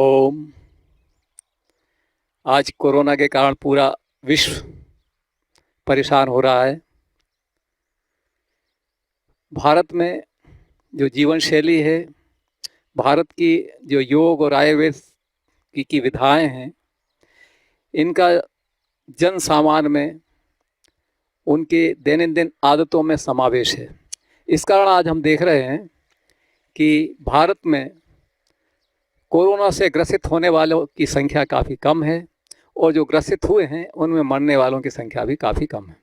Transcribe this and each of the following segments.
ओम। आज कोरोना के कारण पूरा विश्व परेशान हो रहा है। भारत में जो जीवन शैली है, भारत की जो योग और आयुर्वेद की विधाएं हैं, इनका जन सामान्य में उनके दैनंदिन आदतों में समावेश है। इस कारण आज हम देख रहे हैं कि भारत में कोरोना से ग्रसित होने वालों की संख्या काफ़ी कम है और जो ग्रसित हुए हैं उनमें मरने वालों की संख्या भी काफ़ी कम है।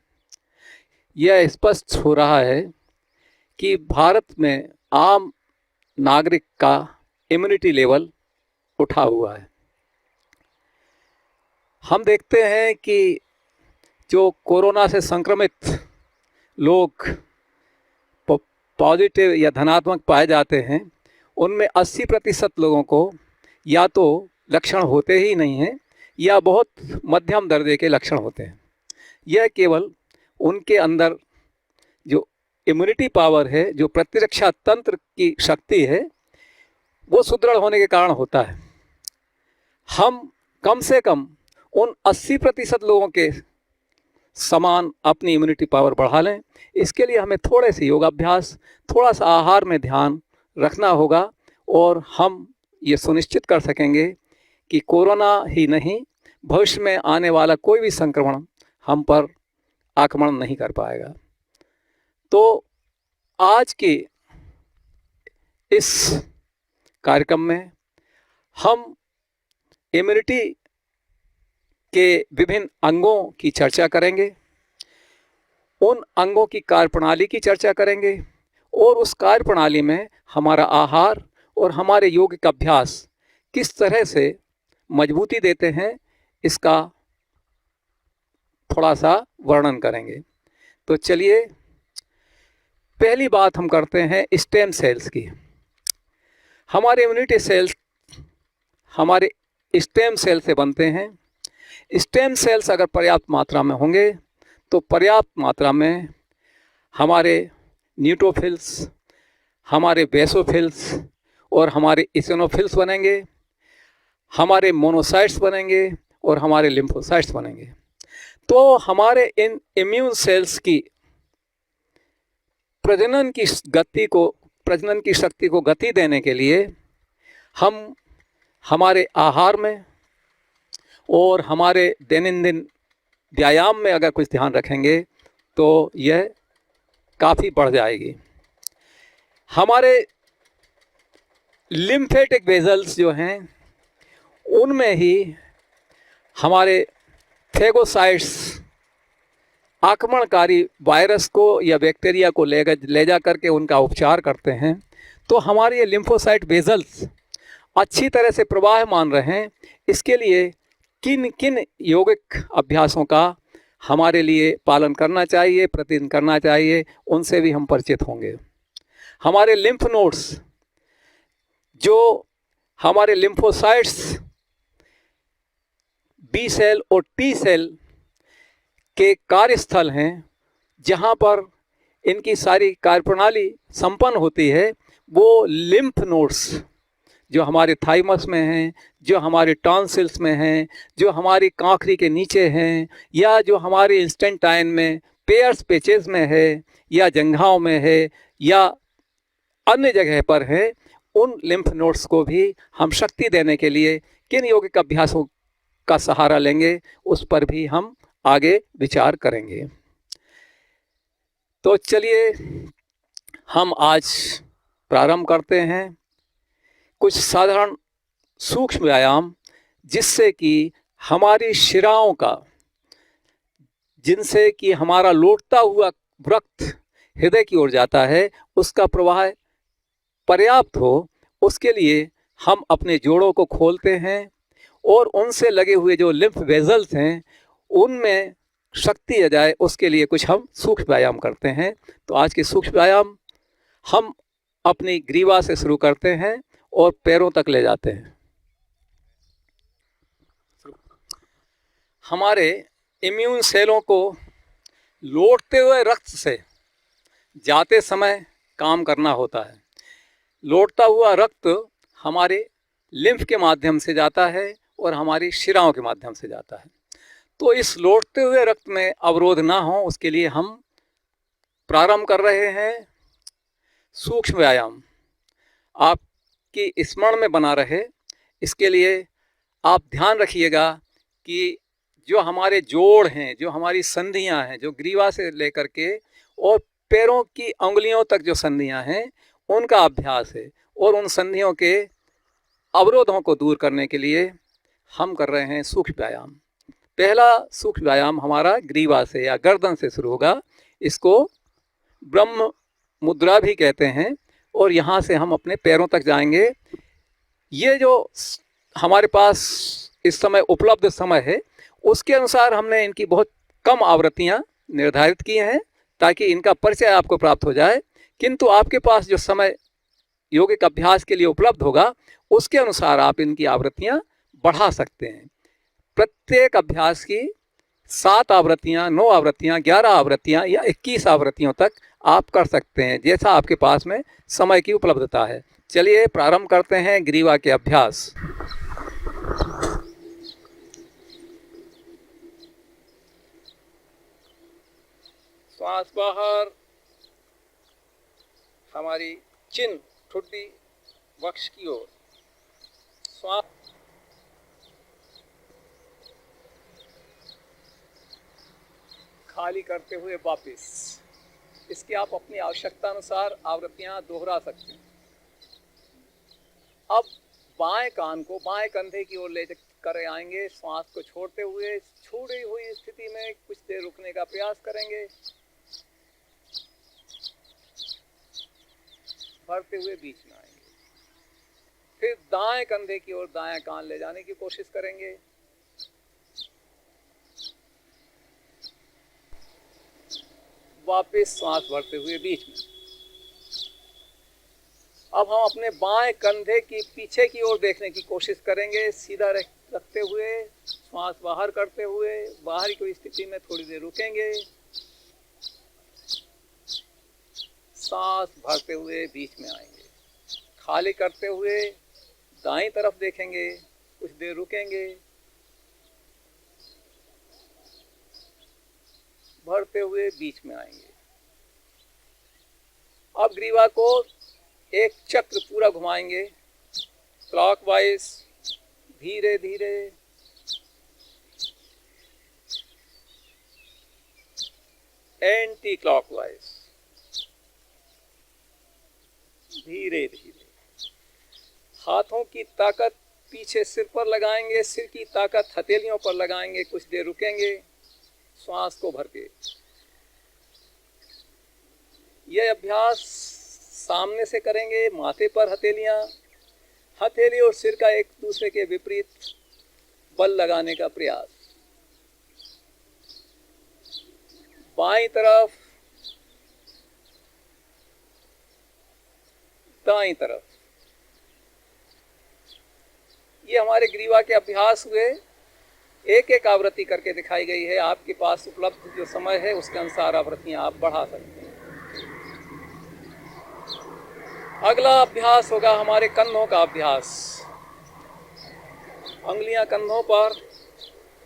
यह स्पष्ट हो रहा है कि भारत में आम नागरिक का इम्यूनिटी लेवल उठा हुआ है। हम देखते हैं कि जो कोरोना से संक्रमित लोग पॉजिटिव या धनात्मक पाए जाते हैं, उनमें 80% लोगों को या तो लक्षण होते ही नहीं हैं या बहुत मध्यम दर्जे के लक्षण होते हैं। यह केवल उनके अंदर जो इम्यूनिटी पावर है, जो प्रतिरक्षा तंत्र की शक्ति है, वो सुदृढ़ होने के कारण होता है। हम कम से कम उन 80% लोगों के समान अपनी इम्यूनिटी पावर बढ़ा लें। इसके लिए हमें थोड़े से योगाभ्यास, थोड़ा सा आहार में ध्यान रखना होगा और हम ये सुनिश्चित कर सकेंगे कि कोरोना ही नहीं, भविष्य में आने वाला कोई भी संक्रमण हम पर आक्रमण नहीं कर पाएगा। तो आज के इस कार्यक्रम में हम इम्यूनिटी के विभिन्न अंगों की चर्चा करेंगे, उन अंगों की कार्यप्रणाली की चर्चा करेंगे और उस कार्यप्रणाली में हमारा आहार और हमारे योगिक अभ्यास किस तरह से मजबूती देते हैं, इसका थोड़ा सा वर्णन करेंगे। तो चलिए, पहली बात हम करते हैं स्टेम सेल्स की। हमारे इम्यूनिटी सेल्स हमारे स्टेम सेल से बनते हैं। स्टेम सेल्स अगर पर्याप्त मात्रा में होंगे तो पर्याप्त मात्रा में हमारे न्यूट्रोफिल्स, हमारे बेसोफिल्स और हमारे इसिनोफिल्स बनेंगे, हमारे मोनोसाइट्स बनेंगे और हमारे लिम्फोसाइट्स बनेंगे। तो हमारे इन इम्यून सेल्स की प्रजनन की शक्ति को गति देने के लिए हम हमारे आहार में और हमारे दैनंदिन व्यायाम में अगर कुछ ध्यान रखेंगे तो यह काफ़ी बढ़ जाएगी। हमारे लिम्फेटिक वेजल्स जो हैं, उनमें ही हमारे फेगोसाइट्स आक्रमणकारी वायरस को या बैक्टीरिया को ले जा करके उनका उपचार करते हैं। तो हमारे ये लिम्फोसाइट वेजल्स अच्छी तरह से प्रवाहमान रहें, इसके लिए किन किन यौगिक अभ्यासों का हमारे लिए पालन करना चाहिए, प्रतिदिन करना चाहिए, उनसे भी हम परिचित होंगे। हमारे लिम्फ नोड्स, जो हमारे लिम्फोसाइट्स बी सेल और टी सेल के कार्यस्थल हैं, जहाँ पर इनकी सारी कार्यप्रणाली संपन्न होती है, वो लिम्फ नोड्स जो हमारे थाइमस में हैं, जो हमारे टॉन्सिल्स में हैं, जो हमारी कांखरी के नीचे हैं, या जो हमारे इंस्टेंटाइन में पेयर्स पेचेस में है, या जंघाओं में है, या अन्य जगह पर है, उन लिम्फ नोड्स को भी हम शक्ति देने के लिए किन यौगिक अभ्यासों का सहारा लेंगे, उस पर भी हम आगे विचार करेंगे। तो चलिए, हम आज प्रारंभ करते हैं कुछ साधारण सूक्ष्म व्यायाम, जिससे कि हमारी शिराओं का, जिनसे कि हमारा लौटता हुआ रक्त हृदय की ओर जाता है, उसका प्रवाह पर्याप्त हो। उसके लिए हम अपने जोड़ों को खोलते हैं और उनसे लगे हुए जो लिम्फ वेजल्स हैं, उनमें शक्ति आ जाए, उसके लिए कुछ हम सूक्ष्म व्यायाम करते हैं। तो आज के सूक्ष्म व्यायाम हम अपनी ग्रीवा से शुरू करते हैं और पैरों तक ले जाते हैं। हमारे इम्यून सेलों को लौटते हुए रक्त से जाते समय काम करना होता है। लौटता हुआ रक्त हमारे लिम्फ के माध्यम से जाता है और हमारी शिराओं के माध्यम से जाता है। तो इस लौटते हुए रक्त में अवरोध ना हो उसके लिए हम प्रारंभ कर रहे हैं सूक्ष्म व्यायाम, आपकी स्मरण में बना रहे। इसके लिए आप ध्यान रखिएगा कि जो हमारे जोड़ हैं, जो हमारी संधियां हैं, जो ग्रीवा से लेकर के और पैरों की उंगलियों तक जो संधियां हैं उनका अभ्यास है, और उन संधियों के अवरोधों को दूर करने के लिए हम कर रहे हैं सूक्ष्म व्यायाम। पहला सूक्ष्म व्यायाम हमारा ग्रीवा से या गर्दन से शुरू होगा। इसको ब्रह्म मुद्रा भी कहते हैं, और यहाँ से हम अपने पैरों तक जाएंगे। ये जो हमारे पास इस समय उपलब्ध समय है उसके अनुसार हमने इनकी बहुत कम आवृत्तियाँ निर्धारित की हैं ताकि इनका परिचय आपको प्राप्त हो जाए। किंतु आपके पास जो समय योगिक अभ्यास के लिए उपलब्ध होगा उसके अनुसार आप इनकी आवृत्तियाँ बढ़ा सकते हैं। प्रत्येक अभ्यास की 7 आवृत्तियाँ, 9 आवृत्तियाँ, 11 आवृत्तियाँ या 21 आवृत्तियों तक आप कर सकते हैं, जैसा आपके पास में समय की उपलब्धता है। चलिए प्रारंभ करते हैं ग्रीवा के अभ्यास। श्वास बाहर, हमारी चिन, ठुड्डी वक्ष की ओर, श्वास खाली करते हुए वापस। इसकी आप अपनी आवश्यकता अनुसार आवृत्तियां दोहरा सकते हैं। अब बाएं कान को बाएं कंधे की ओर ले कर आएंगे। श्वास को छोड़ते हुए छोड़ी हुई स्थिति में कुछ देर रुकने का प्रयास करेंगे। भरते हुए बीच में आएंगे। फिर दाएं कंधे की ओर दायां कान ले जाने की कोशिश करेंगे। वापस श्वास भरते हुए बीच में। अब हम अपने बाएं कंधे की पीछे की ओर देखने की कोशिश करेंगे, सीधा रखते हुए श्वास बाहर करते हुए बाहरी कोई स्थिति में थोड़ी देर रुकेंगे। सांस भरते हुए बीच में आएंगे। खाली करते हुए दाईं तरफ देखेंगे, कुछ देर रुकेंगे। भरते हुए बीच में आएंगे। अब ग्रीवा को एक चक्र पूरा घुमाएंगे क्लॉकवाइज, धीरे धीरे। एंटी क्लॉकवाइज, धीरे धीरे। हाथों की ताकत पीछे सिर पर लगाएंगे, सिर की ताकत हथेलियों पर लगाएंगे। कुछ देर रुकेंगे श्वास को भर के। यह अभ्यास सामने से करेंगे, माथे पर हथेलियां, हथेली और सिर का एक दूसरे के विपरीत बल लगाने का प्रयास। बाईं तरफ, दाईं तरफ। ये हमारे ग्रीवा के अभ्यास हुए। एक एक आवृत्ति करके दिखाई गई है। आपके पास उपलब्ध जो समय है उसके अनुसार आवृत्तियां आप बढ़ा सकते हैं। अगला अभ्यास होगा हमारे कंधों का अभ्यास। अंगुलियां कंधों पर,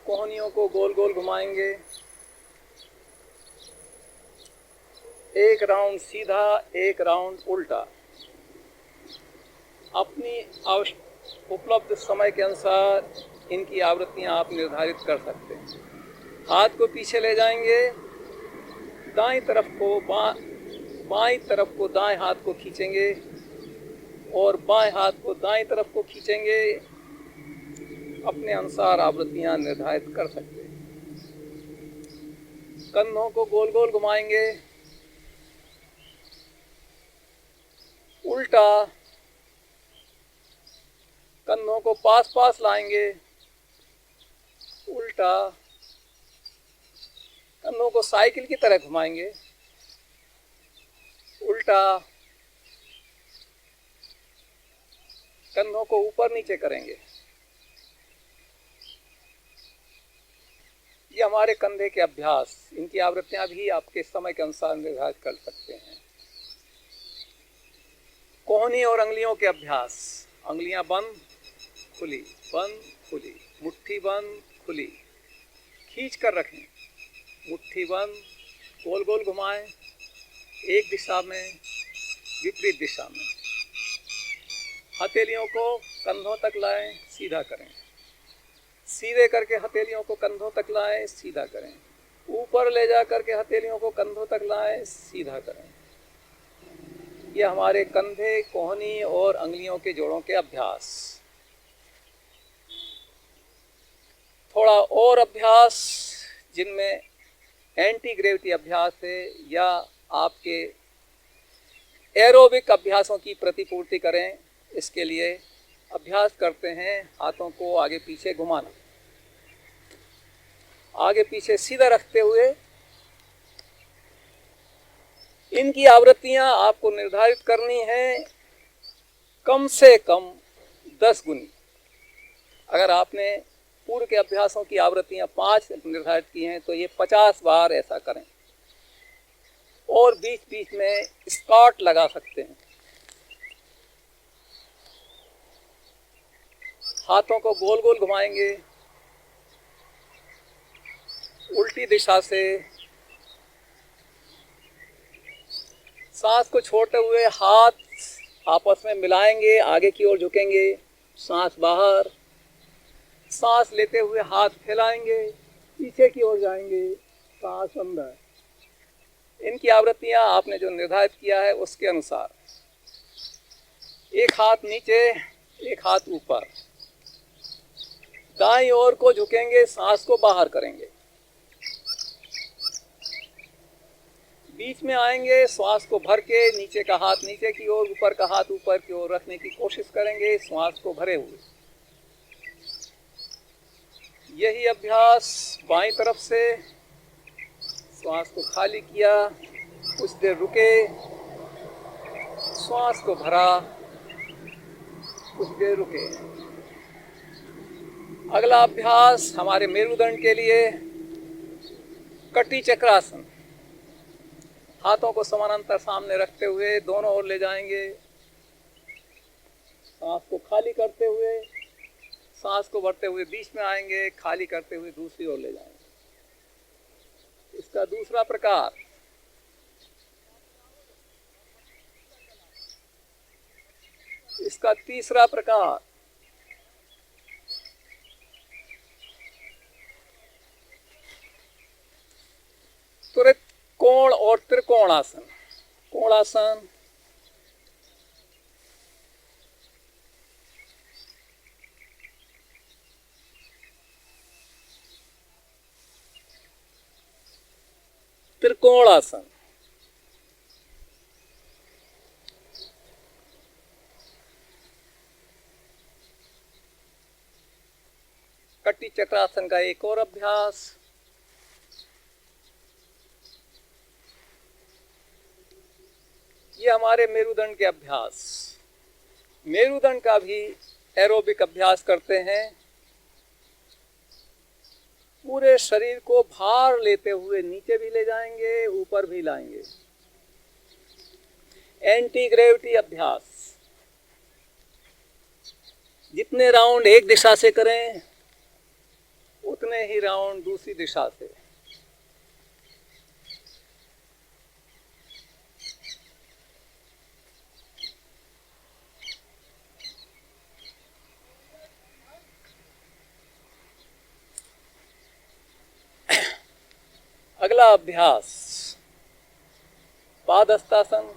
कोहनियों को गोल गोल घुमाएंगे। एक राउंड सीधा, एक राउंड उल्टा। अपनी उपलब्ध समय के अनुसार इनकी आवृत्तियां आप निर्धारित कर सकते हैं। हाथ को पीछे ले जाएंगे, दाईं तरफ को बाईं तरफ को दाएं हाथ को खींचेंगे और बाएं हाथ को दाईं तरफ को खींचेंगे। अपने अनुसार आवृत्तियां निर्धारित कर सकते हैं। कंधों को गोल गोल घुमाएंगे, उल्टा। कंधों को पास पास लाएंगे, उल्टा। कंधों को साइकिल की तरह घुमाएंगे, उल्टा। कंधों को ऊपर नीचे करेंगे। ये हमारे कंधे के अभ्यास। इनकी आवृत्तियां भी आपके समय के अनुसार निर्धारित कर सकते हैं। कोहनी और अंगुलियों के अभ्यास। अंगुलियां बंद, खुली, बंद खुली, मुट्ठी बंद खुली, खींच कर रखें, मुट्ठी बंद, गोल गोल घुमाएं, एक दिशा में विपरीत दिशा में। हथेलियों को कंधों तक लाएं, सीधा करें, सीधे करके हथेलियों को कंधों तक लाएं, सीधा करें, ऊपर ले जा करके हथेलियों को कंधों तक लाएं, सीधा करें। ये हमारे कंधे, कोहनी और अंगुलियों के जोड़ों के अभ्यास। थोड़ा और अभ्यास जिनमें एंटी ग्रेविटी अभ्यास है या आपके एरोबिक अभ्यासों की प्रतिपूर्ति करें, इसके लिए अभ्यास करते हैं हाथों को आगे पीछे घुमाना, आगे पीछे सीधा रखते हुए। इनकी आवृत्तियां आपको निर्धारित करनी है कम से कम 10 गुनी। अगर आपने पूर्व के अभ्यासों की आवृत्तियां 5 निर्धारित की हैं तो ये 50 बार ऐसा करें, और बीच बीच में स्कॉट लगा सकते हैं। हाथों को गोल गोल घुमाएंगे, उल्टी दिशा से, सांस को छोड़ते हुए हाथ आपस में मिलाएंगे, आगे की ओर झुकेंगे, सांस बाहर, सांस लेते हुए हाथ फैलाएंगे, पीछे की ओर जाएंगे, सांस अंदर। इनकी आवृत्तियां आपने जो निर्धारित किया है उसके अनुसार, एक हाथ नीचे, एक हाथ ऊपर, दाईं ओर को झुकेंगे, सांस को बाहर करेंगे, बीच में आएंगे, श्वास को भर के नीचे का हाथ नीचे की ओर, ऊपर का हाथ ऊपर की ओर रखने की कोशिश करेंगे, श्वास को भरे हुए। यही अभ्यास बाईं तरफ से, श्वास को खाली किया, कुछ देर रुके, श्वास को भरा, कुछ देर रुके। अगला अभ्यास हमारे मेरुदंड के लिए कटी चक्रासन। हाथों को समानांतर सामने रखते हुए दोनों ओर ले जाएंगे, सांस को खाली करते हुए, सांस को भरते हुए बीच में आएंगे, खाली करते हुए दूसरी ओर ले जाएंगे। इसका दूसरा प्रकार, इसका तीसरा प्रकार, त्वरित कोण और त्रिकोणासन। कोणासन, त्रिकोणासन। कटी चक्रासन का एक और अभ्यास। ये हमारे मेरुदंड के अभ्यास। मेरुदंड का भी एरोबिक अभ्यास करते हैं। पूरे शरीर को भार लेते हुए नीचे भी ले जाएंगे, ऊपर भी लाएंगे। एंटी ग्रेविटी अभ्यास। जितने राउंड एक दिशा से करें उतने ही राउंड दूसरी दिशा से। अगला अभ्यास पादहस्तासन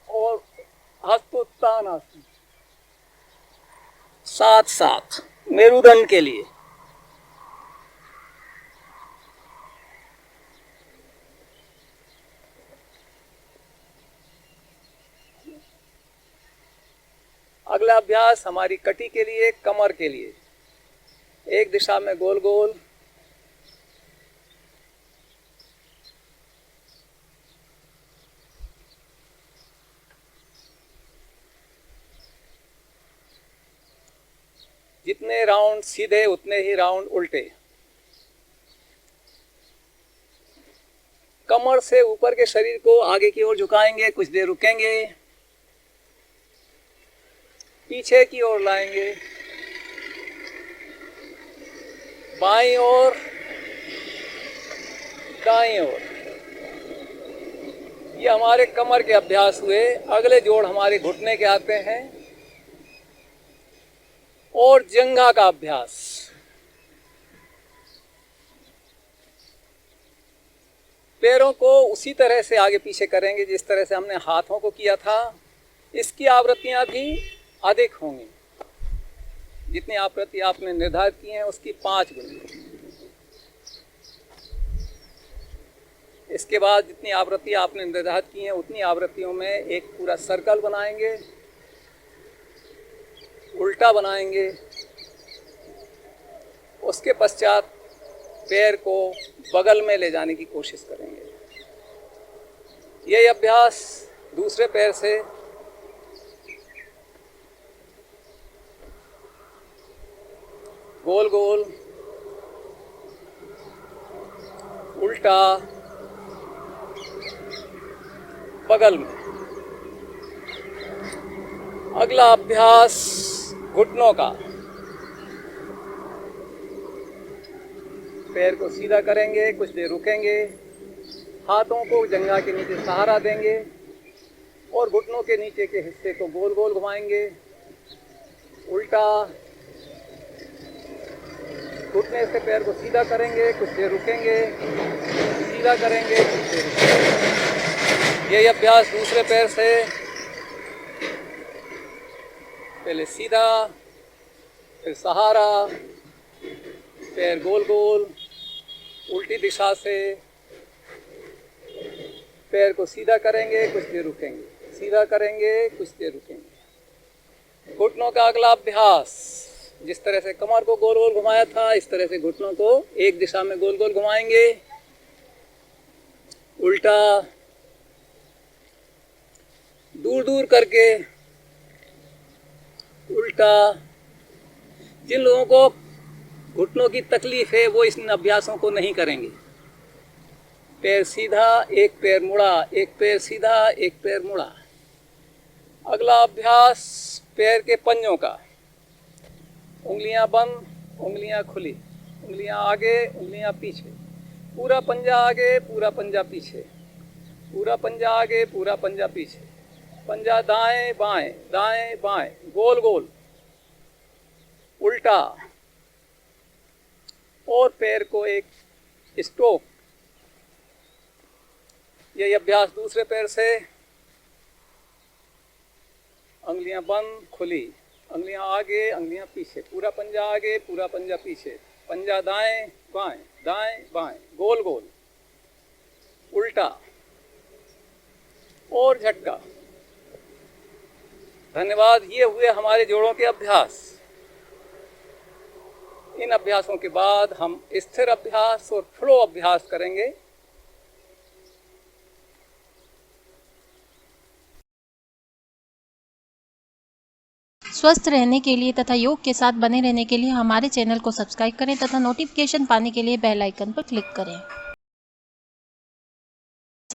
और हस्तोत्थानासन, साथ साथ मेरुदंड के लिए। अगला अभ्यास हमारी कटी के लिए, कमर के लिए। एक दिशा में गोल गोल, जितने राउंड सीधे उतने ही राउंड उल्टे। कमर से ऊपर के शरीर को आगे की ओर झुकाएंगे, कुछ देर रुकेंगे, पीछे की ओर लाएंगे, बाईं ओर, दाईं ओर। ये हमारे कमर के अभ्यास हुए। अगले जोड़ हमारे घुटने के आते हैं और जंघा का अभ्यास। पैरों को उसी तरह से आगे पीछे करेंगे जिस तरह से हमने हाथों को किया था। इसकी आवृत्तियां भी अधिक होंगी। जितनी आवृत्ति आपने निर्धारित की हैं उसकी 5 गुनी। इसके बाद जितनी आवृत्ति आपने निर्धारित की हैं उतनी आवृत्तियों में एक पूरा सर्कल बनाएंगे, उल्टा बनाएंगे। उसके पश्चात पैर को बगल में ले जाने की कोशिश करेंगे। यही अभ्यास दूसरे पैर से गोल गोल, उल्टा, बगल में। अगला अभ्यास घुटनों का। पैर को सीधा करेंगे, कुछ देर रुकेंगे, हाथों को जंघा के नीचे सहारा देंगे और घुटनों के नीचे के हिस्से को गोल गोल घुमाएंगे, उल्टा। घुटने से पैर को सीधा करेंगे, कुछ देर रुकेंगे, सीधा करेंगे, कुछ देर रुकेंगे। यही अभ्यास दूसरे पैर से। पहले सीधा, फिर सहारा, पैर गोल गोल, उल्टी दिशा से। पैर को सीधा करेंगे, कुछ देर रुकेंगे, सीधा करेंगे, कुछ देर रुकेंगे। घुटनों का अगला अभ्यास, जिस तरह से कमर को गोल गोल घुमाया था इस तरह से घुटनों को एक दिशा में गोल गोल घुमाएंगे, उल्टा, दूर दूर करके, उल्टा। जिन लोगों को घुटनों की तकलीफ है वो इन अभ्यासों को नहीं करेंगे। पैर सीधा, एक पैर मुड़ा, एक पैर सीधा, एक पैर मुड़ा। अगला अभ्यास पैर के पंजों का। उंगलियां बंद, उंगलियां खुली, उंगलियां आगे, उंगलियां पीछे। पूरा पंजा आगे, पूरा पंजा पीछे, पूरा पंजा आगे, पूरा पंजा पीछे। पंजा दाएं बाएं, दाएं बाएं, गोल गोल, उल्टा। और पैर को एक स्ट्रोक। यही अभ्यास दूसरे पैर से। उंगलियां बंद, खुली, उंगलियां आगे, उंगलियां पीछे। पूरा पंजा आगे, पूरा पंजा पीछे। पंजा दाएं बाएं, दाएं बाएं, गोल गोल, उल्टा और झटका। धन्यवाद। ये हुए हमारे जोड़ों के अभ्यास। इन अभ्यासों के बाद हम स्थिर अभ्यास और फ्लो अभ्यास करेंगे। स्वस्थ रहने के लिए तथा योग के साथ बने रहने के लिए हमारे चैनल को सब्सक्राइब करें तथा नोटिफिकेशन पाने के लिए बेल आइकन पर क्लिक करें।